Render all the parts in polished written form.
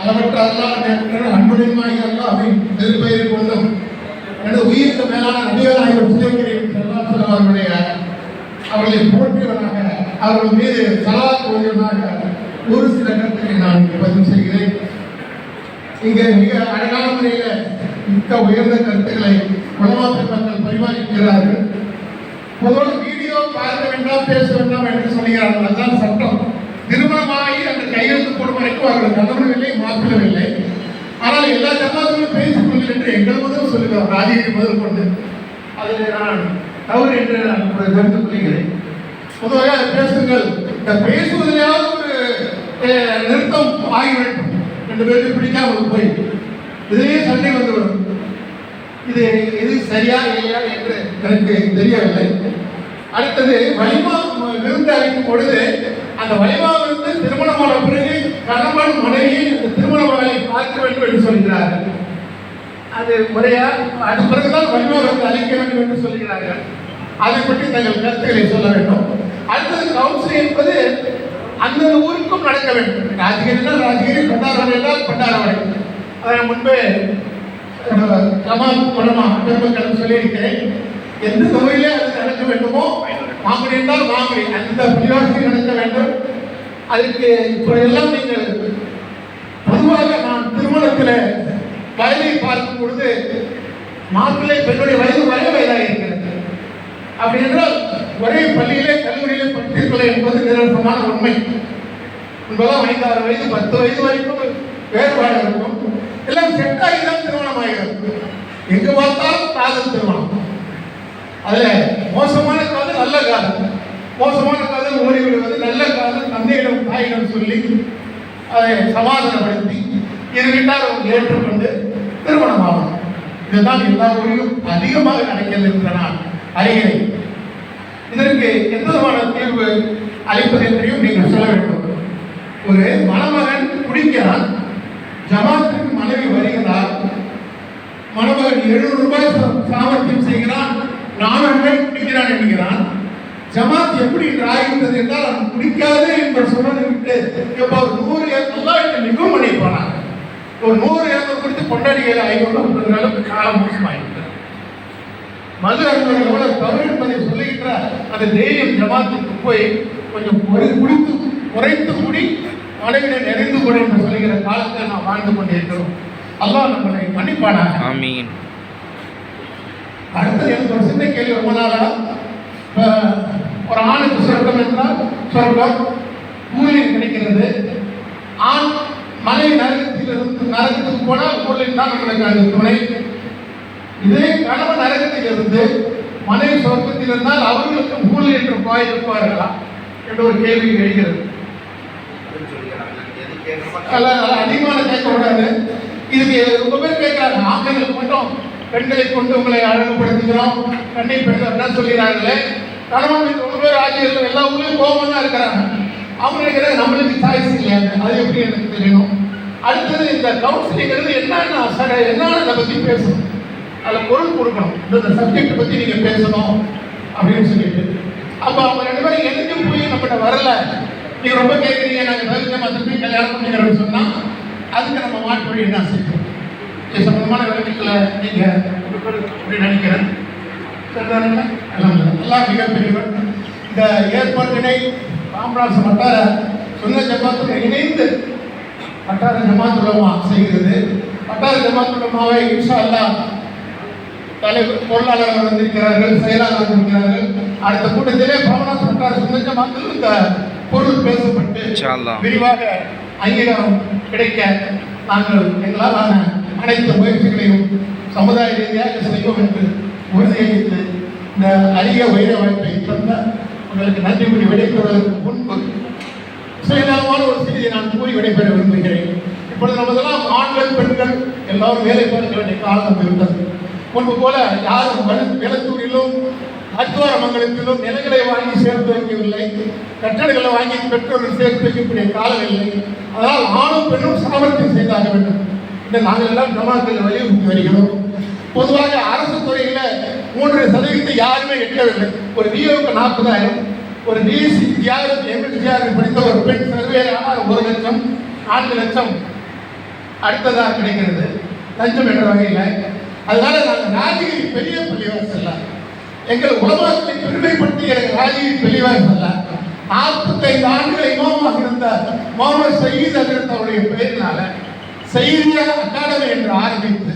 அளவற்ற அல்லாஹ் அன்புடையமாய் அல்லாஹ்வின் திருப்பெயரை கொண்டும் எனது உயிருக்கு மேலான நபிகளாக அவர்களுடைய அவர்களை போற்றியவனாக அவர்கள் மீது சலாத் ஓதியவனாக ஒரு சில கருத்துக்களை நான் இங்கே பதிவு செய்கிறேன். இங்கே மிக அழகான முறையில் மிக்க உயர்ந்த கருத்துக்களை உலமாக்கள் மக்கள் பரிமாறிக்கிறார்கள். பொதுவாக வீடியோ பார்க்க வேண்டாம் பேச வேண்டாம் என்று சொல்கிறார்கள். அதுதான் சட்டம். திருமணமாகி அந்த கையெழுத்து போடும் வரைக்கும் அவர்கள் கலவரவில்லை, மாற்றவில்லை. ஆனால் எல்லா ஜமாத்துகளும் பேசிக் கொள்ளுங்கள் என்று எங்கள் முதல் சொல்லுகிறார். ராஜகிரி முதல் கொண்டு அதில் நான் தவறு என்று நான் தெரிந்து கொள்கிறேன். பொதுவாக பேசுங்கள், இந்த பேசுவதிலாவது ஒரு நிறுத்தம் ஆகி வேண்டும் என்று பேருக்கு பிடிக்காமல் போய் இதிலேயே சண்டை வந்துவிடும். இது சரியா இல்லையா என்று எனக்கு தெரியவில்லை. அடுத்தது வலிமா விருந்து அளிக்கும் பொழுது அந்த வலிமாவிலிருந்து திருமணமான பிறகு கணவன் மனைவி அந்த திருமண மகளை பார்க்க வேண்டும் என்று சொல்கிறார்கள். அது முறையா? அது பிறகுதான் வலிமா விருந்து அளிக்க வேண்டும் என்று சொல்கிறார்கள். அதை பற்றி தங்கள் கருத்துக்களை சொல்ல வேண்டும். அடுத்தது கவுன்சிலிங் என்பது அந்த ஊருக்கும் நடக்க வேண்டும். ராஜகிரினா ராஜகிரி, பண்டாரவரைனால் பண்டாரவரை. அதை முன்பே ஜமாத் உலமா பெருமக்கள் சொல்லியிருக்கிறேன். எந்த தொகையிலே அது நடக்க வேண்டுமோ, மாங்குடி என்றால் மாங்குடி அந்த பள்ளிவாசல் நடக்க வேண்டும். அதுக்கு இப்போ எல்லாம் நீங்கள் பொதுவாக நான் திருமணத்தில் வயதை பார்க்கும் பொழுது மாப்பிள்ளை பெண்ணுடைய வயது ஒரே வயதாக இருக்கிறது. அப்படி என்றால் ஒரே பள்ளியிலே கல்லூரியிலே படித்திருக்கலை என்பது நிரந்தரமான உண்மை. முன்பெல்லாம் 5-6 வயது 10 வயது வரைக்கும் வேறுபாடு இருக்கும். எல்லாம் செட்டாகி தான் திருமணம் ஆகிறது. எங்கு பார்த்தாலும் காதல் திருமணம். அதில் மோசமான காதல் நல்ல காதல், மோசமான காதல் ஓடிவிடுவது, நல்ல காதல் தந்தையிடம் தாயிடம் சொல்லி அதை சமாதானப்படுத்தி இருக்கிட்டால் அவங்க ஏற்றுக்கொண்டு திருமணம் ஆகும். இதுதான் எல்லா ஊரிலும் அதிகமாக நடக்கிறது என்ற நான் அறிகிறேன். இதற்கு எந்த விதமான தீர்வு அளிப்பது என்றையும் நீங்கள் சொல்ல வேண்டும். ஒரு மணமகன் குடிக்கிறான், ஜமாத்துக்கு மனைவி வருகிறார், மணமகன் 700 ரூபாய் சாமர்த்தியம் செய்கிறான், 400 குடிக்கிறான் என்கிறான். ஜமாத் எப்படி ஆகின்றது என்றால் அவன் குடிக்காது என்று சொன்னதை விட்டு இப்போ 100 மிகவும் பண்ணிப்பானாங்க. ஒரு 100 குடித்து கொண்டாடிகளை 500 அளவுக்கு காலம் மோசமாயிருக்கிறது. மது அருந்தவர்கள் எவ்வளவு தவறு என்பதை சொல்லுகின்ற அந்த தைரியம் ஜமாத்துக்கு போய் கொஞ்சம் குடித்து குறைத்து கூடி மனைவியை நிறைந்து கூட என்று சொல்லுகிற காலத்தை நாம் வாழ்ந்து கொண்டிருக்கிறோம். அல்லாஹ் நம்மளை மன்னிப்பானாக. ஆமீன். அடுத்தது எனக்கு ஒரு சின்ன கேள்வி. ரொம்ப நாளா ஒரு ஆணுக்கு சொர்க்கம் என்றால் சொர்க்கம் கூலி கிடைக்கிறது. ஆண் மனைவி நரகத்துக்கு போனால் கூலில் தான் நம்மளுக்கு அந்த துணை. இதே கணவன் நரகத்தில் இருந்து மனைவி சொர்க்கத்தில் இருந்தால் அவர்களுக்கு கூலி என்று போய் இருப்பார்களா என்ற ஒரு கேள்வி எழுகிறது. அதிகமான கேட்கக்கூடாது. இதுக்கு ரொம்ப பேர் கேட்கிறாங்க. ஆண்களுக்கு மட்டும் பெண்களை கொண்டு உங்களை அழகுபடுத்துகிறோம், கண்ணை பெண்கள் என்ன சொல்கிறார்களே. கணவன் ரொம்ப பேர் ஆட்சியர்கள் எல்லா ஊர்லேயும் கோபமாக தான் இருக்கிறாங்க. அவங்க நினைக்கிறாங்க நம்மளுக்கு சாய்ஸ் இல்லையா, அது எப்படி எனக்கு தெரியணும். அடுத்தது இந்த கவுன்சிலிங்கிறது என்னன்னு அதை பற்றி பேசணும், அதில் பொருள் கொடுக்கணும். இந்த சப்ஜெக்ட் பற்றி நீங்கள் பேசணும் அப்படின்னு சொல்லிட்டு அப்போ அவங்க 2 பேரும் எதுக்கும் போய் நம்மகிட்ட வரல. நீங்கள் ரொம்ப கேட்குறீங்க, நாங்கள் தகுந்த மற்ற கல்யாணம் பண்ணிக்கிறோம்னு சொன்னால் அதுக்கு நம்ம மாற்று வழி என்ன செய்யணும்? இது சம்பந்தமான விளக்கத்தில் நீங்கள் அப்படி நினைக்கிறேன். எல்லாம் மிகப்பெரியவர். இந்த ஏற்பாட்டினை ராமராஜ் வட்டார சொன்ன ஜமாத்துடன் இணைந்து வட்டார ஜமாத் உலமா செய்கிறது. வட்டார ஜமாத் உலமாவை இன்ஷா அல்லாஹ் தலைவர் பொருளாளர்கள் வந்திருக்கிறார்கள், செயலாளர் இருக்கிறார்கள். அடுத்த கூட்டத்திலே ராமராஜ் வட்டார சொன்ன ஜமாத்தில் இந்த பொருள் பேசப்பட்டு விரிவாக அங்கீகாரம் கிடைக்க நாங்கள் எங்களாலான அனைத்து முயற்சிகளையும் சமுதாய ரீதியாக செய்வோம் என்று உறுதியளித்து இந்த அரிய வைர வாய்ப்பை தந்த உங்களுக்கு நன்றி கூறி விடைபெறுவதற்கு முன்பு சுயநலமான ஒரு செய்தியை நான் கூறி விடைபெற விரும்புகிறேன். இப்பொழுது நமதெல்லாம் ஆண்கள் பெண்கள் எல்லாரும் வேலை பார்க்க வேண்டிய காலம் இருந்தது. முன்பு போல யாரும் வேலத்தூரிலும் அத்வாரமங்கலத்திலும் நிலங்களை வாங்கி சேர்த்து வைக்கவில்லை, கட்டடங்களை வாங்கி பெற்றோர்கள் சேர்த்து வைக்கக்கூடிய காலம் இல்லை. அதனால் ஆணும் பெண்ணும் சாமர்த்தியம் செய்தாக வேண்டும் என்று நாங்கள் எல்லாம் ஜமாத்தில் வலியுறுத்தி வருகிறோம். பொதுவாக அரசு துறையில் 3% யாருமே எட்டவில்லை. ஒரு விஓக்கு 40,000, ஒரு பிஎஸ்சி எம்எஸ்சிஆர் படித்த ஒரு பெண் சர்வே ஆனால் 1 லட்சம் 4 லட்சம் அடுத்ததாக கிடைக்கிறது லஞ்சம் என்ற வகையில். அதனால நாங்கள் ராஜகிரி பெரிய பள்ளிவாசல்ல எங்கள் உலகத்தை பெருமைப்படுத்திய ராஜகிரி பள்ளிவாசல்ல 45 ஆண்டுகள் இமாமாக இருந்த முகமது சயீத் அவருடைய பெயரினால சயீதியா அகாடமி என்று ஆரம்பித்து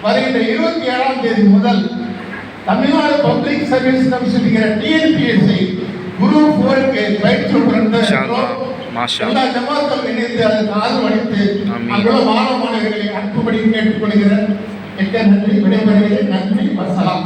வருகின்ற 27ஆம் தேதி முதல் Tamil Nadu public service commission TNPSC group 4க்கு பயிற்சி எல்லா ஜமாத்தும் இணைந்து அதற்கு ஆதரவளித்து அங்குள்ள மாணவ மாணவர்களை அன்புபடி கேட்டுக்கொள்கிறேன். மிக்க நன்றி. விடைபெறுகிறேன். நன்றி. வசலாம்.